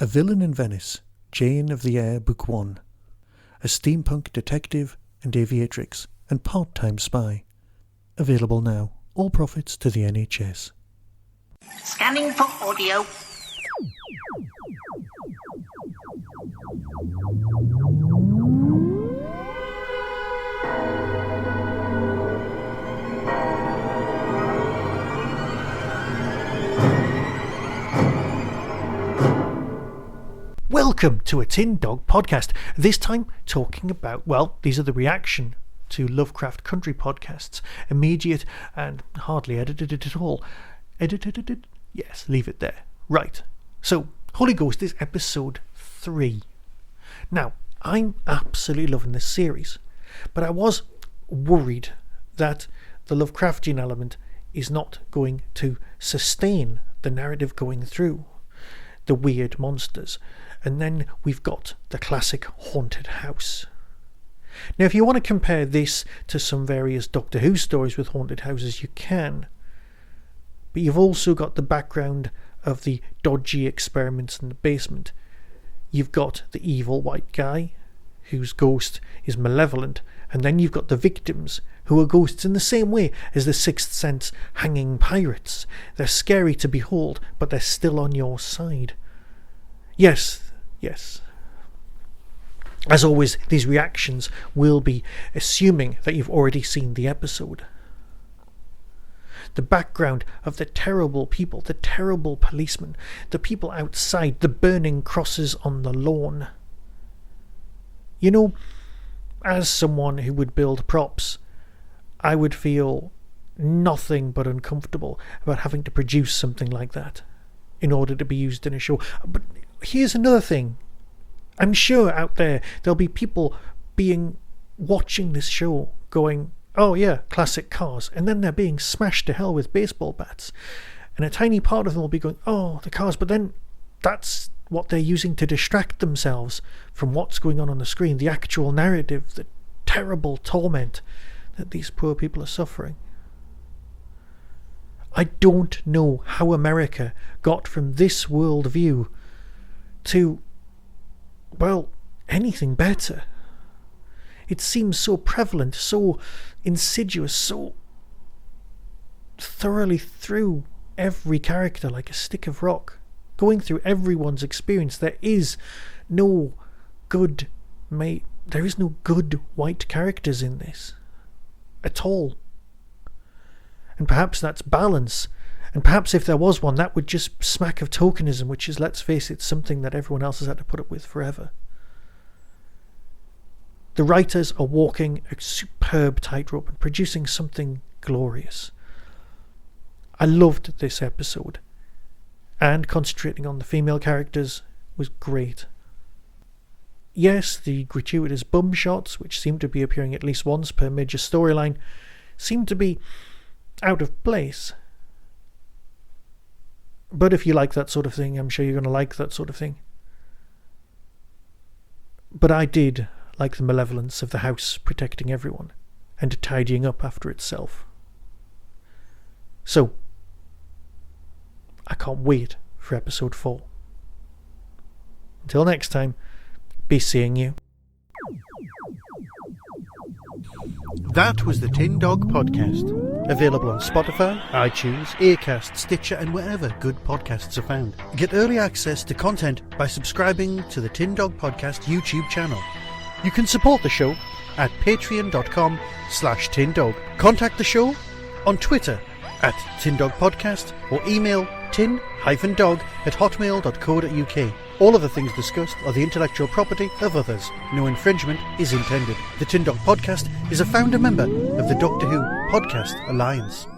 A Villain in Venice, Jane of the Air, Book 1. A steampunk detective and aviatrix and part-time spy. Available now. All profits to the NHS. Scanning for audio. Welcome to a Tin Dog podcast. This time talking about, well, these are the reaction to Lovecraft Country podcasts. Immediate and hardly edited at all. Edited? Yes, leave it there. Right. So, Holy Ghost is episode 3. Now, I'm absolutely loving this series, but I was worried that the Lovecraftian element is not going to sustain the narrative going through the weird monsters. And then we've got the classic haunted house. Now, if you want to compare this to some various Doctor Who stories with haunted houses, you can. But you've also got the background of the dodgy experiments in the basement. You've got the evil white guy, whose ghost is malevolent. And then you've got the victims, who are ghosts in the same way as the Sixth Sense hanging pirates. They're scary to behold, but they're still on your side. Yes. As always, these reactions will be assuming that you've already seen the episode. The background of the terrible people, the terrible policemen, the people outside, the burning crosses on the lawn. You know, as someone who would build props, I would feel nothing but uncomfortable about having to produce something like that in order to be used in a show. But here's another thing. I'm sure out there there'll be people watching this show going, oh yeah, classic cars, and then they're being smashed to hell with baseball bats. And a tiny part of them will be going, oh, the cars, but then that's what they're using to distract themselves from what's going on the screen, the actual narrative, the terrible torment that these poor people are suffering. I don't know how America got from this worldview to, well, anything better. It seems so prevalent, so insidious, so thoroughly through every character like a stick of rock, going through everyone's experience. There is no good white characters in this at all. And perhaps that's balance. And perhaps if there was one, that would just smack of tokenism, which is, let's face it, something that everyone else has had to put up with forever. The writers are walking a superb tightrope and producing something glorious. I loved this episode. And concentrating on the female characters was great. Yes, the gratuitous bum shots, which seem to be appearing at least once per major storyline, seem to be out of place. But if you like that sort of thing, I'm sure you're going to like that sort of thing. But I did like the malevolence of the house protecting everyone and tidying up after itself. So, I can't wait for episode 4. Until next time, be seeing you. That was the Tin Dog Podcast. Available on Spotify, iTunes, Acast, Stitcher and wherever good podcasts are found. Get early access to content by subscribing to the Tin Dog Podcast YouTube channel. You can support the show at patreon.com/tindog. Contact the show on Twitter at tindogpodcast or email tin-dog@hotmail.co.uk. All of the things discussed are the intellectual property of others. No infringement is intended. The Tin Dog Podcast is a founder member of the Doctor Who Podcast Alliance.